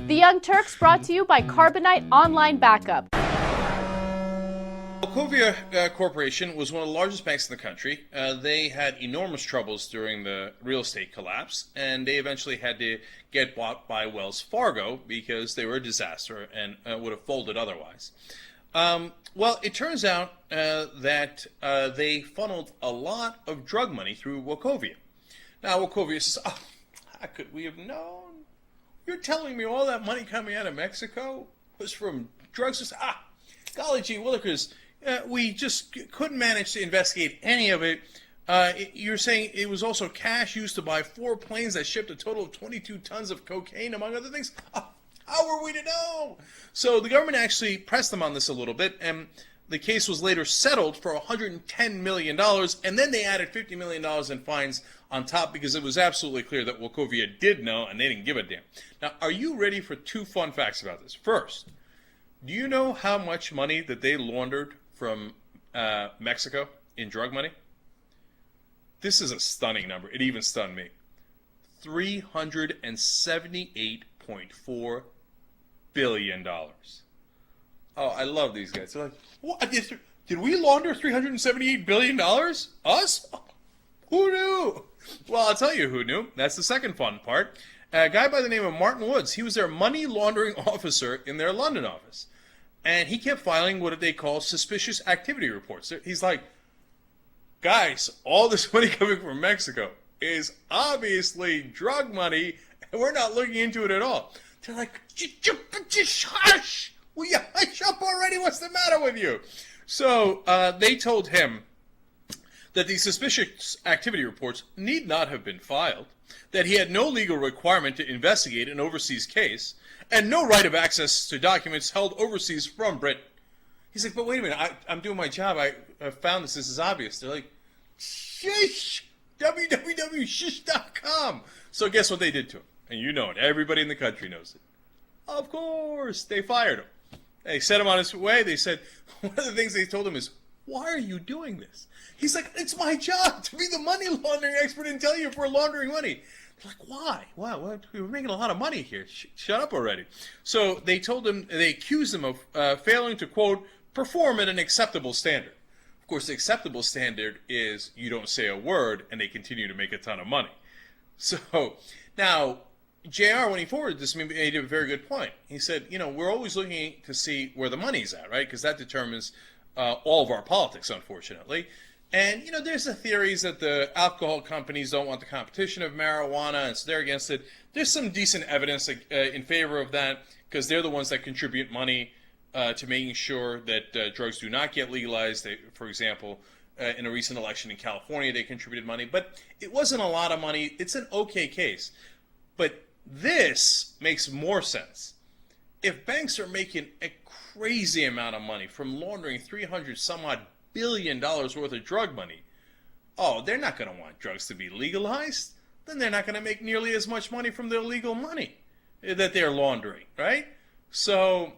The Young Turks brought to you by Carbonite Online Backup. Wachovia Corporation was one of the largest banks in the country. They had enormous troubles during the real estate collapse, and they eventually had to get bought by Wells Fargo because they were a disaster and would have folded otherwise. Well, it turns out that they funneled a lot of drug money through Wachovia. Now, Wachovia says, "Oh, how could we have known? You're telling me all that money coming out of Mexico was from drugs?" Golly gee willikers, we just couldn't manage to investigate any of it. You're saying it was also cash used to buy 4 planes that shipped a total of 22 tons of cocaine, among other things? How were we to know? So the government actually pressed them on this a little bit, and the case was later settled for $110 million, and then they added $50 million in fines on top because it was absolutely clear that Wachovia did know, and they didn't give a damn. Now, are you ready for 2 fun facts about this? First, do you know how much money that they laundered from Mexico in drug money? This is a stunning number. It even stunned me. $378.4 billion. Oh, I love these guys. They're like, what? Did we launder $378 billion? Us? Who knew? Well, I'll tell you who knew. That's the second fun part. A guy by the name of Martin Woods. He was their money laundering officer in their London office. And he kept filing what they call suspicious activity reports. He's like, guys, all this money coming from Mexico is obviously drug money, and we're not looking into it at all. They're like, hush! Will you hush up already? What's the matter with you? So they told him that these suspicious activity reports need not have been filed, that he had no legal requirement to investigate an overseas case, and no right of access to documents held overseas from Britain. He's like, but wait a minute, I'm doing my job. I found this. This is obvious. They're like, shush! www.shush.com. So guess what they did to him? And you know it. Everybody in the country knows it. Of course, they fired him. They sent him on his way. They said, one of the things they told him is, why are you doing this? He's like, it's my job to be the money laundering expert and tell you if we're laundering money. They're like, why? Wow, we're making a lot of money here. Shut up already. So they told him, they accused him of failing to, quote, perform at an acceptable standard. Of course, the acceptable standard is you don't say a word and they continue to make a ton of money. So now, JR, when he forwarded this, made a very good point. He said, we're always looking to see where the money's at, right? Because that determines all of our politics, unfortunately. And, there's the theories that the alcohol companies don't want the competition of marijuana, and so they're against it. There's some decent evidence in favor of that, because they're the ones that contribute money to making sure that drugs do not get legalized. For example, in a recent election in California, they contributed money. But it wasn't a lot of money. It's an okay case. But this makes more sense. If banks are making a crazy amount of money from laundering $300-some-odd billion worth of drug money, they're not going to want drugs to be legalized. Then they're not going to make nearly as much money from the illegal money that they're laundering, right? So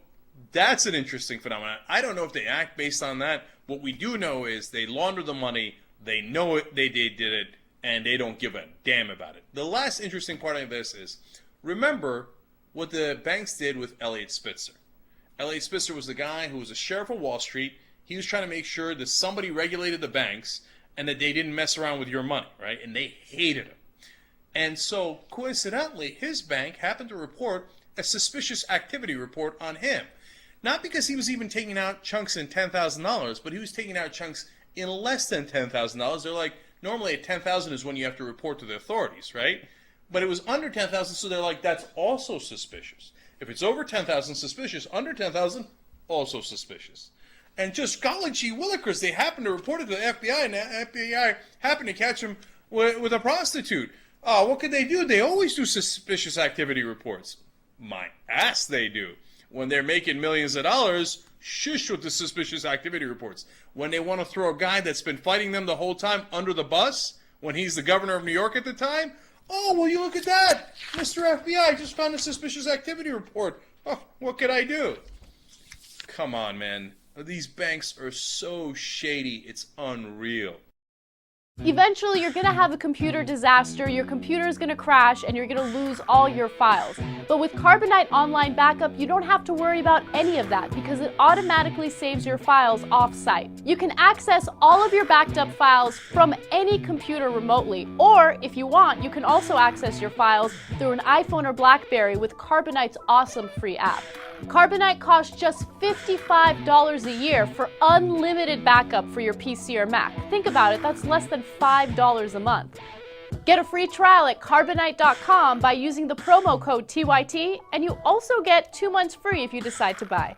that's an interesting phenomenon. I don't know if they act based on that. What we do know is they launder the money, they know it, they did it, and they don't give a damn about it. The last interesting part of this is, remember what the banks did with Elliot Spitzer. Elliot Spitzer was the guy who was a sheriff of Wall Street. He was trying to make sure that somebody regulated the banks and that they didn't mess around with your money, right? And they hated him. And so, coincidentally, his bank happened to report a suspicious activity report on him. Not because he was even taking out chunks in $10,000, but he was taking out chunks in less than $10,000. They're like, normally at $10,000 is when you have to report to the authorities, right? But it was under $10,000, so they're like, that's also suspicious. If it's over $10,000, suspicious. Under $10,000, also suspicious. And just golly gee willikers, they happened to report it to the FBI, and the FBI happened to catch him with a prostitute. What could they do? They always do suspicious activity reports. My ass they do. When they're making millions of dollars, shush with the suspicious activity reports. When they want to throw a guy that's been fighting them the whole time under the bus, when he's the governor of New York at the time, will you look at that? Mr. FBI just found a suspicious activity report. What could I do? Come on, man. These banks are so shady, it's unreal. Eventually, you're gonna have a computer disaster, your computer is gonna crash, and you're gonna lose all your files. But with Carbonite Online Backup, you don't have to worry about any of that because it automatically saves your files off-site. You can access all of your backed up files from any computer remotely, or if you want, you can also access your files through an iPhone or BlackBerry with Carbonite's awesome free app. Carbonite costs just $55 a year for unlimited backup for your PC or Mac. Think about it, that's less than $5 a month. Get a free trial at carbonite.com by using the promo code TYT, and you also get 2 months free if you decide to buy.